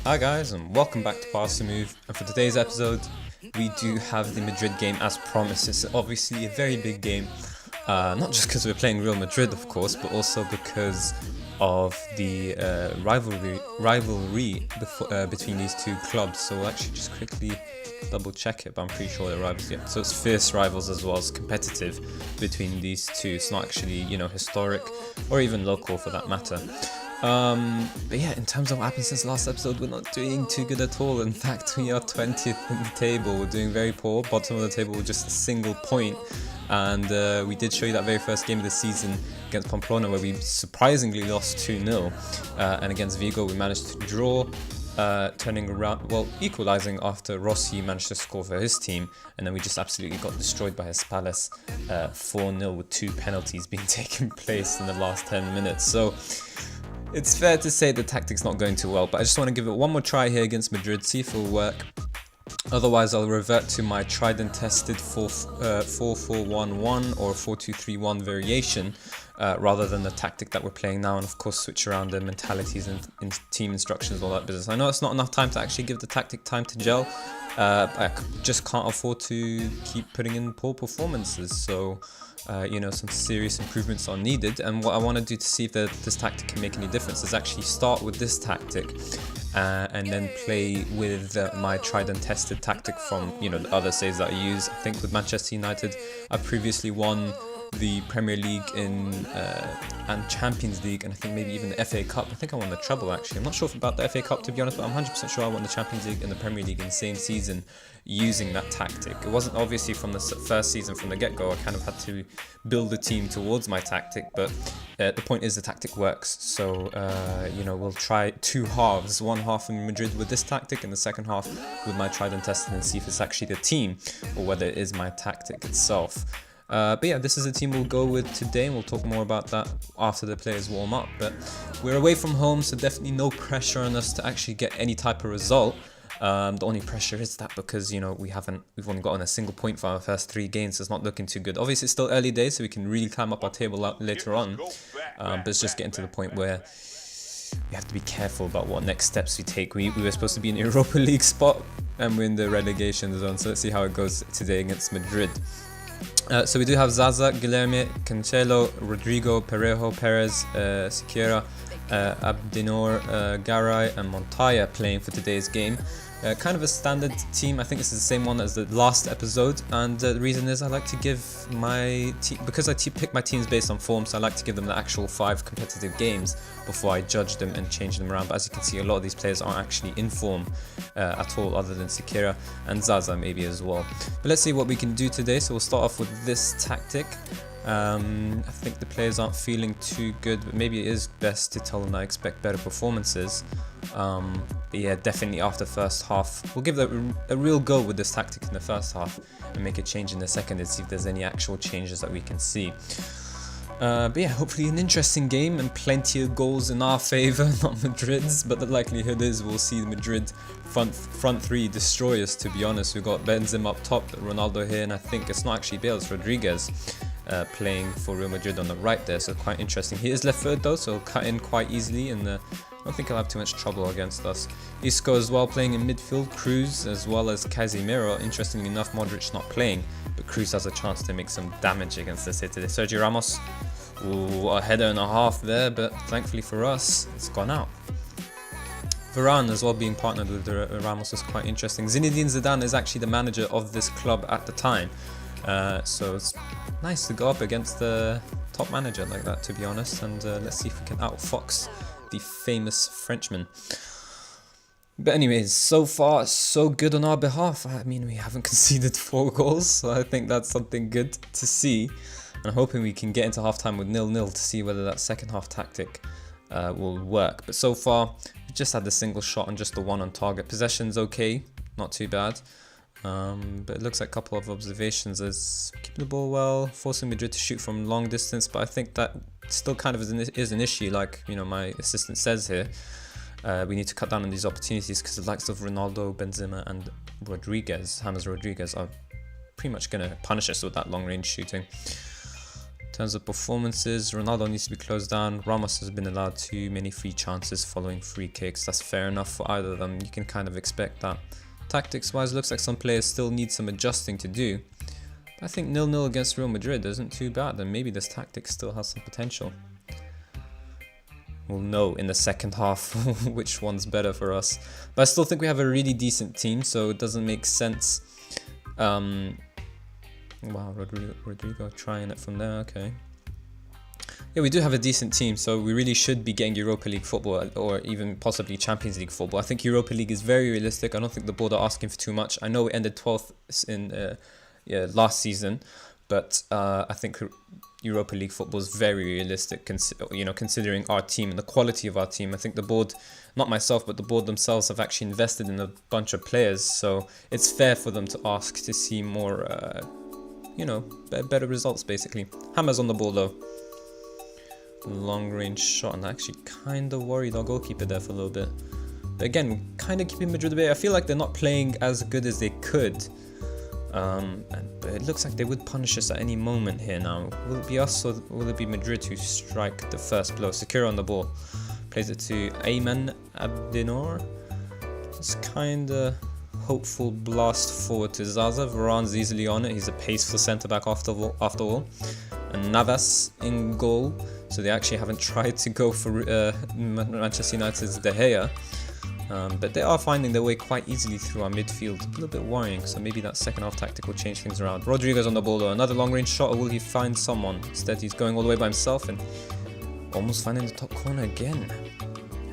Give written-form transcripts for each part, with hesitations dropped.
Hi guys, and welcome back to Pass the Move. And for today's episode, we do have the Madrid game as promised. It's obviously a very big game, not just because we're playing Real Madrid, of course, but also because of the rivalry between these two clubs. So we'll actually just quickly double check it, but I'm pretty sure they're rivals. Yeah, so it's fierce rivals as well as competitive between these two. It's not actually, historic or even local for that matter. But yeah, in terms of what happened since the last episode, we're not doing too good at all. In fact, we are 20th in the table. We're doing very poor. Bottom of the table with just a single point. And we did show you that very first game of the season against Pamplona where we surprisingly lost 2-0. And against Vigo we managed to draw, turning around, equalising after Rossi managed to score for his team. And then we just absolutely got destroyed by his Palace 4-0 with 2 penalties being taken place in the last 10 minutes. So it's fair to say the tactic's not going too well, but I just want to give it one more try here against Madrid, see if it'll work. Otherwise, I'll revert to my tried and tested 4-4-1-1 or 4-2-3-1 variation rather than the tactic that we're playing now, and of course switch around the mentalities and team instructions, all that business. I know it's not enough time to actually give the tactic time to gel. I just can't afford to keep putting in poor performances, so some serious improvements are needed. And what I want to do to see if this tactic can make any difference is actually start with this tactic and then play with my tried and tested tactic from the other saves that I use. I think with Manchester United, I previously won the Premier League and Champions League, and I think maybe even the FA Cup. I think I won the treble actually. I'm not sure about the FA Cup to be honest, but I'm 100% sure I won the Champions League and the Premier League in the same season using that tactic. It wasn't obviously from the first season from the get-go. I kind of had to build a team towards my tactic, but the point is the tactic works. So we'll try 2 halves, one half in Madrid with this tactic and the second half with my tried and tested, and see if it's actually the team or whether it is my tactic itself. But yeah, this is the team we'll go with today, and we'll talk more about that after the players warm up. But we're away from home, so definitely no pressure on us to actually get any type of result. The only pressure is that because we've only gotten a single point for our first 3 games, so it's not looking too good. Obviously, it's still early days, so we can really climb up our table later on. But it's just getting to the point where we have to be careful about what next steps we take. We were supposed to be in the Europa League spot, and we're in the relegation zone. So let's see how it goes today against Madrid. So we do have Zaza, Guilherme, Cancelo, Rodrigo, Parejo, Perez, Siqueira, Abdinor, Garay and Montoya playing for today's game. Kind of a standard team. I think this is the same one as the last episode, and the reason is I like to give my team, because I pick my teams based on form, so I like to give them the actual 5 competitive games before I judge them and change them around. But as you can see, a lot of these players aren't actually in form at all, other than Siqueira and Zaza maybe as well. But let's see what we can do today. So we'll start off with this tactic. I think the players aren't feeling too good, but maybe it is best to tell them I expect better performances. But yeah, definitely after first half, we'll give it a real go with this tactic in the first half and make a change in the second and see if there's any actual changes that we can see. But yeah, hopefully an interesting game and plenty of goals in our favour, not Madrid's, but the likelihood is we'll see the Madrid front 3 destroy us, to be honest. We've got Benzema up top, Ronaldo here, and I think it's not actually Bale, it's Rodriguez playing for Real Madrid on the right there, so quite interesting. He is left-footed though, so he'll cut in quite easily, and I don't think he'll have too much trouble against us. Isco as well playing in midfield, Cruz as well as Casemiro. Interestingly enough, Modric not playing, but Cruz has a chance to make some damage against us here today. Sergio Ramos, ooh, a header and a half there, but thankfully for us, it's gone out. Varane as well being partnered with Ramos is quite interesting. Zinedine Zidane is actually the manager of this club at the time. So it's nice to go up against the top manager like that, to be honest, and let's see if we can outfox the famous Frenchman. But anyways, so far so good on our behalf. I mean, we haven't conceded 4 goals, so I think that's something good to see, and I'm hoping we can get into halftime with 0-0 to see whether that second half tactic will work. But so far we just had the single shot and just the 1 on target. Possession's okay, not too bad. But it looks like a couple of observations as keeping the ball well, forcing Madrid to shoot from long distance, but I think that still kind of is an issue, like my assistant says here. We need to cut down on these opportunities because the likes of Ronaldo, Benzema and James Rodriguez are pretty much going to punish us with that long range shooting. In terms of performances, Ronaldo needs to be closed down. Ramos has been allowed too many free chances following free kicks. That's fair enough for either of them. You can kind of expect that. Tactics wise, looks like some players still need some adjusting to do. But I think 0-0 against Real Madrid isn't too bad, and maybe this tactic still has some potential. We'll know in the second half which one's better for us. But I still think we have a really decent team, so it doesn't make sense. Wow, Rodrigo trying it from there, okay. Yeah, we do have a decent team, so we really should be getting Europa League football, or even possibly Champions League football. I think Europa League is very realistic. I don't think the board are asking for too much. I know we ended 12th in last season, but I think Europa League football is very realistic, considering our team and the quality of our team. I think the board, not myself, but the board themselves have actually invested in a bunch of players, so it's fair for them to ask to see more, better results, basically. Hammer's on the ball, though. Long range shot, and I actually kind of worried our goalkeeper there for a little bit. But again, we're kind of keeping Madrid away. I feel like they're not playing as good as they could. But it looks like they would punish us at any moment here now. Will it be us or will it be Madrid who strike the first blow? Secure on the ball. Plays it to Ayman Abdinor. It's kind of hopeful blast forward to Zaza. Varane's easily on it. He's a paceful centre-back after all. And Navas in goal. So they actually haven't tried to go for Manchester United's De Gea. But they are finding their way quite easily through our midfield. A little bit worrying, so maybe that second half tactic will change things around. Rodrigo's on the ball though. Another long range shot, or will he find someone? Instead he's going all the way by himself and almost finding the top corner again.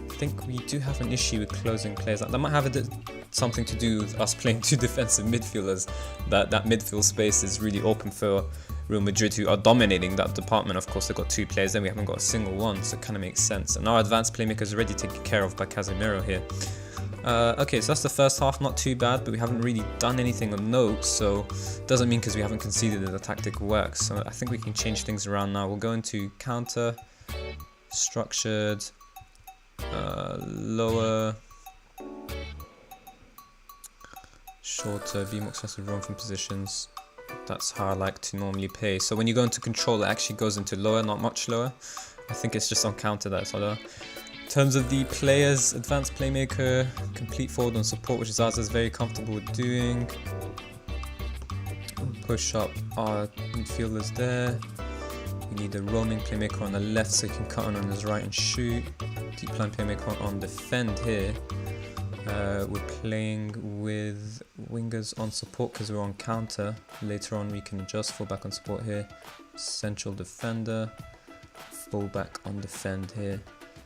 I think we do have an issue with closing players out. That might have something to do with us playing two defensive midfielders. That midfield space is really open for Real Madrid, who are dominating that department. Of course, they've got two players, then we haven't got a single one, so it kind of makes sense. And our advanced playmaker is already taken care of by Casemiro here. Okay, so that's the first half, not too bad, but we haven't really done anything of note, so it doesn't mean because we haven't conceded that the tactic works. So I think we can change things around now. We'll go into counter, structured, lower, shorter, be more excessive run from positions. That's how I like to normally play. So when you go into control, it actually goes into lower, not much lower. I think it's just on counter that's lower. In terms of the players, advanced playmaker, complete forward and support, which Zaza is very comfortable with doing. Push up our midfielders there. We need a roaming playmaker on the left so he can cut on his right and shoot. Deep line playmaker on defend here. We're playing with wingers on support because we're on counter. Later on we can adjust fullback on support here. Central defender, fullback on defend here.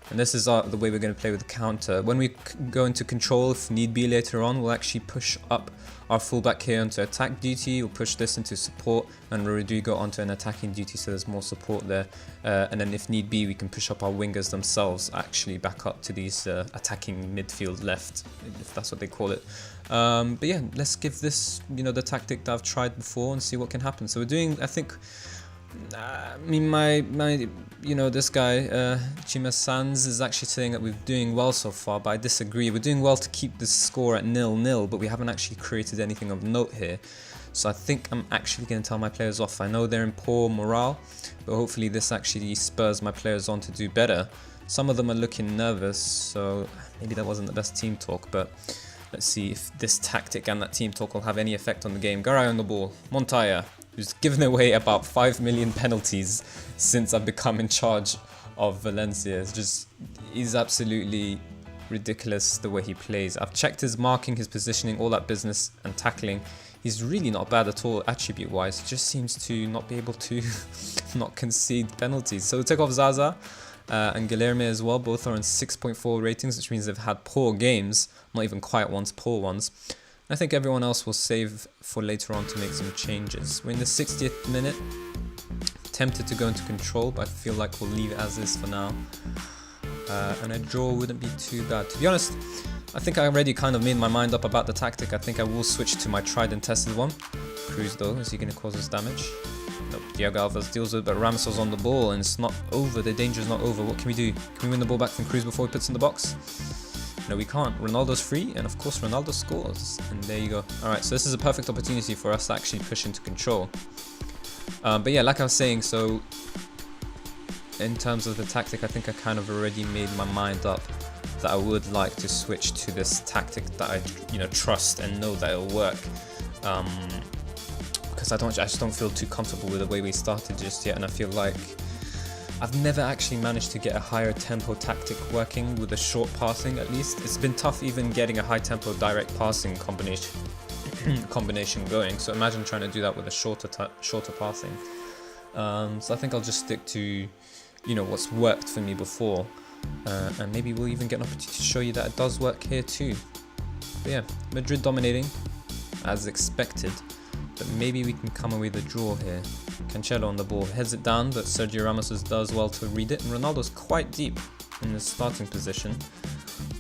And this is the way we're going to play with the counter. When we go into control, if need be later on, we'll actually push up our fullback here onto attack duty. We'll push this into support and Rodrigo onto an attacking duty, so there's more support there. And then if need be, we can push up our wingers themselves actually back up to these attacking midfield left, if that's what they call it. But yeah, let's give this, the tactic that I've tried before and see what can happen. So we're doing, I think, this guy, Chima Sands, is actually saying that we're doing well so far, but I disagree. We're doing well to keep the score at 0-0, but we haven't actually created anything of note here. So I think I'm actually going to tell my players off. I know they're in poor morale, but hopefully this actually spurs my players on to do better. Some of them are looking nervous, so maybe that wasn't the best team talk, but let's see if this tactic and that team talk will have any effect on the game. Garay on the ball, Montoya, who's given away about 5 million penalties since I've become in charge of Valencia. He's absolutely ridiculous the way he plays. I've checked his marking, his positioning, all that business, and tackling. He's really not bad at all attribute-wise. He just seems to not be able to not concede penalties. So we'll take off Zaza and Guilherme as well. Both are on 6.4 ratings, which means they've had poor games. Not even quiet ones, poor ones. I think everyone else will save for later on to make some changes. We're in the 60th minute. Tempted to go into control, but I feel like we'll leave it as is for now. And a draw wouldn't be too bad. To be honest, I think I already kind of made my mind up about the tactic. I think I will switch to my tried and tested one. Cruz though, is he going to cause us damage? Nope, Diego Alves deals with it, but Ramos is on the ball and it's not over. The danger is not over. What can we do? Can we win the ball back from Cruz before he puts in the box? No, we can't. Ronaldo's free, and of course Ronaldo scores. And there you go. Alright, so this is a perfect opportunity for us to actually push into control. But yeah, like I was saying, so in terms of the tactic, I think I kind of already made my mind up that I would like to switch to this tactic that I, trust and know that it'll work. Because I just don't feel too comfortable with the way we started just yet, and I feel like I've never actually managed to get a higher tempo tactic working with a short passing. At least it's been tough even getting a high tempo direct passing combination going. So imagine trying to do that with a shorter passing. So I think I'll just stick to what's worked for me before, and maybe we'll even get an opportunity to show you that it does work here too. But yeah, Madrid dominating as expected, but maybe we can come away with a draw here. Cancelo on the ball, heads it down, but Sergio Ramos does well to read it, and Ronaldo's quite deep in the starting position,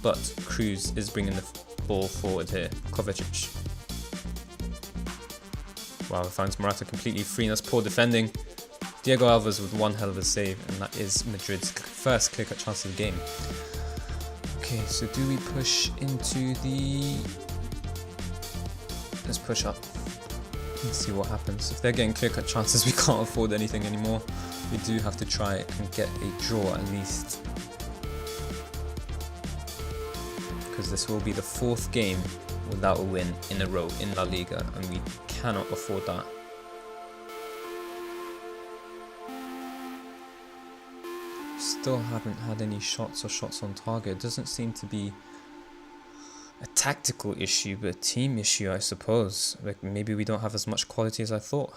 but Cruz is bringing the ball forward here. Kovacic. Wow, finds Morata completely free, and that's poor defending. Diego Alves with one hell of a save, and that is Madrid's first clear-cut chance of the game. Okay, so do we push into the... Let's push up. Let's see what happens. If they're getting clear-cut chances, we can't afford anything anymore. We do have to try and get a draw at least, because this will be the 4th game without a win in a row in La Liga, and we cannot afford that. Still haven't had any shots on target. It doesn't seem to be a tactical issue, but a team issue, I suppose. Like, maybe we don't have as much quality as I thought.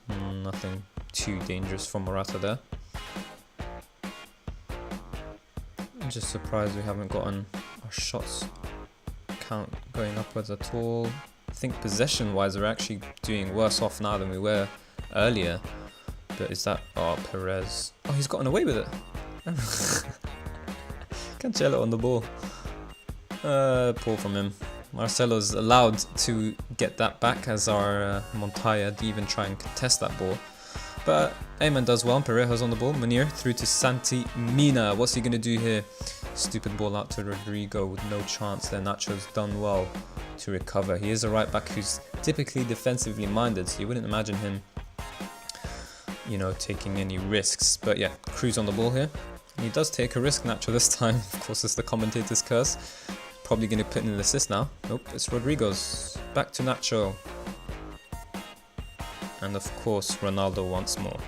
Nothing too dangerous from Morata there. I'm just surprised we haven't gotten our shots count going upwards at all. I think possession-wise, we're actually doing worse off now than we were earlier. But is that... Oh, Perez. Oh, he's gotten away with it. Cancelo on the ball. Poor from him. Marcelo's allowed to get that back, as our Montoya didn't even try and contest that ball. But Ayman does well. Parejo's on the ball. Munir through to Santi Mina. What's he going to do here? Stupid ball out to Rodrigo with no chance there. Nacho's done well to recover. He is a right back who's typically defensively minded, so you wouldn't imagine him, taking any risks. But yeah, Cruz on the ball here. And he does take a risk, Nacho, this time. Of course, it's the commentator's curse. Probably going to put in an assist now. Nope, it's Rodrigo's. Back to Nacho. And of course, Ronaldo once more.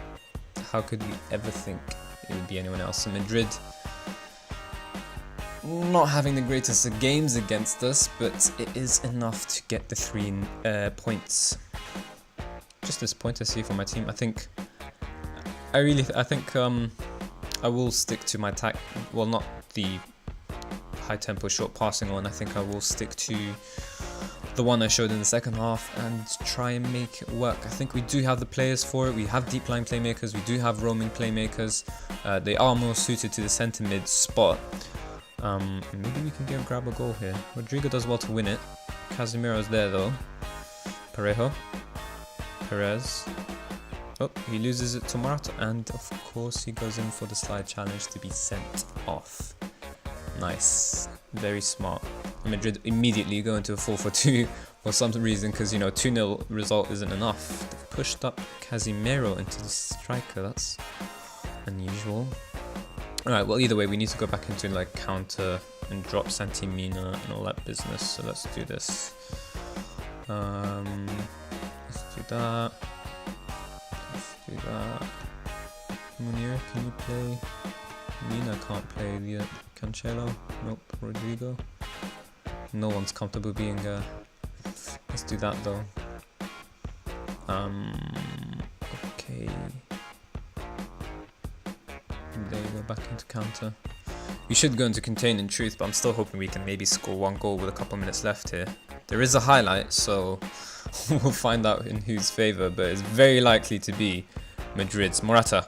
How could we ever think it would be anyone else? And Madrid not having the greatest of games against us, but it is enough to get the 3 points. Just disappointed to see from my team. I think I will stick to my well, not the high tempo short passing one. I think I will stick to the one I showed in the second half and try and make it work. I think we do have the players for it. We have deep line playmakers, we do have roaming playmakers. They are more suited to the centre mid spot. Maybe we can grab a goal here. Rodrigo does well to win it. Casemiro's there though. Parejo. Perez. Oh, he loses it to Morata, and of course he goes in for the slide challenge to be sent off. Nice. Very smart. Madrid immediately go into a 4-4-2 for some reason, because 2-0 result isn't enough. They've pushed up Casemiro into the striker. That's unusual. Alright, well, either way, we need to go back into counter and drop Santi Mina and all that business. So let's do this. Let's do that. Do that. Munir, can you play? Mina can't play yet. Cancelo? Nope. Rodrigo? No one's comfortable being let's do that though. Okay. There you go, back into counter. We should go into contain in truth, but I'm still hoping we can maybe score 1 goal with a couple minutes left here. There is a highlight, so we'll find out in whose favour, but it's very likely to be Madrid's. Morata.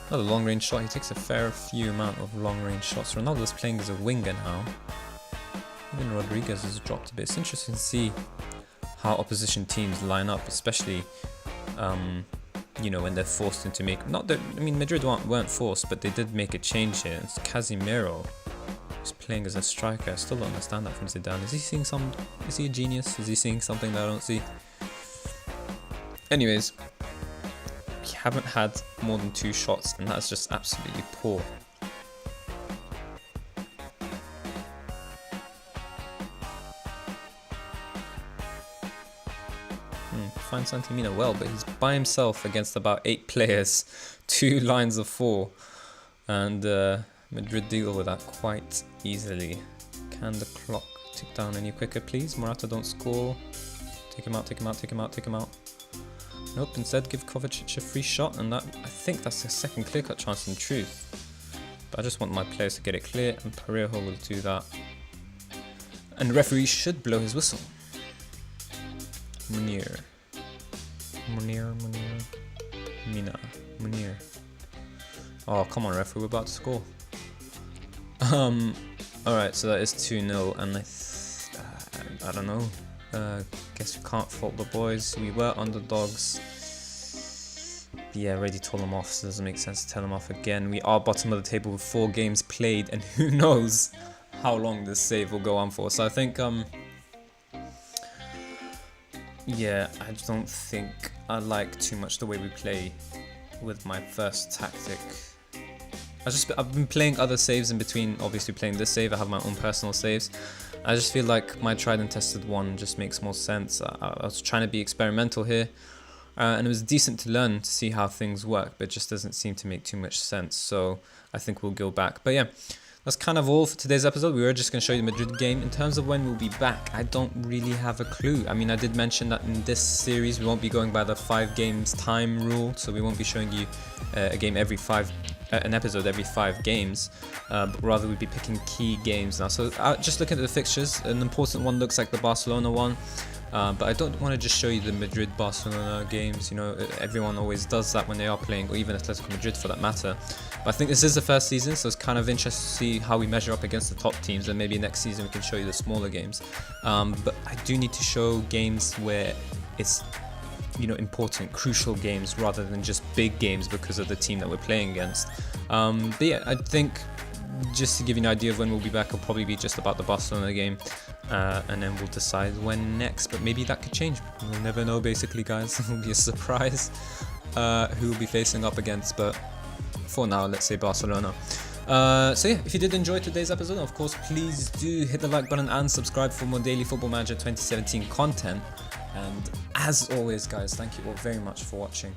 Another long range shot. He takes a fair few amount of long range shots. Ronaldo's playing as a winger now. Even Rodriguez has dropped a bit. It's interesting to see how opposition teams line up, especially when they're forced into Madrid weren't forced, but they did make a change here. It's Casemiro who's playing as a striker. I still don't understand that from Zidane. Is he a genius? Is he seeing something that I don't see? Anyways, yeah, haven't had more than 2 shots, and that's just absolutely poor. Finds Santimina well, but he's by himself against about 8 players, 2 lines of 4, and Madrid deal with that quite easily. Can the clock tick down any quicker, please? Morata don't score. Take him out, take him out, take him out, take him out. Nope, instead give Kovacic a free shot, and that, I think that's the second clear-cut chance in truth. But I just want my players to get it clear, and Parejo will do that. And the referee should blow his whistle. Munir. Munir. Oh, come on, referee, we're about to score. Alright, so that is 2-0, and I don't know. Guess we can't fault the boys. We were underdogs. But yeah, already told them off, so it doesn't make sense to tell them off again. We are bottom of the table with 4 games played, and who knows how long this save will go on for. So I think, yeah, I don't think I like too much the way we play with my first tactic. I've been playing other saves in between, obviously playing this save. I have my own personal saves. I just feel like my tried and tested one just makes more sense. I was trying to be experimental here, and it was decent to learn to see how things work, but it just doesn't seem to make too much sense. So I think we'll go back. But yeah, that's kind of all for today's episode. We were just going to show you the Madrid game. In terms of when we'll be back, I don't really have a clue. I mean, I did mention that in this series we won't be going by the 5 games time rule, so we won't be showing you an episode every 5 games, but rather we'll be picking key games now. So just looking at the fixtures, an important one looks like the Barcelona one, but I don't want to just show you the Madrid-Barcelona games. You know, everyone always does that when they are playing, or even Atletico Madrid for that matter. But I think this is the first season, so it's kind of interesting to see how we measure up against the top teams, and maybe next season we can show you the smaller games. But I do need to show games where it's, you know, important, crucial games rather than just big games because of the team that we're playing against. But yeah, I think just to give you an idea of when we'll be back, it'll probably be just about the Barcelona game, and then we'll decide when next. But maybe that could change. We'll never know, basically, guys. It'll be a surprise who we'll be facing up against. But for now, let's say Barcelona. So yeah, if you did enjoy today's episode, of course, please do hit the like button and subscribe for more daily Football Manager 2017 content. And as always, guys, thank you all very much for watching.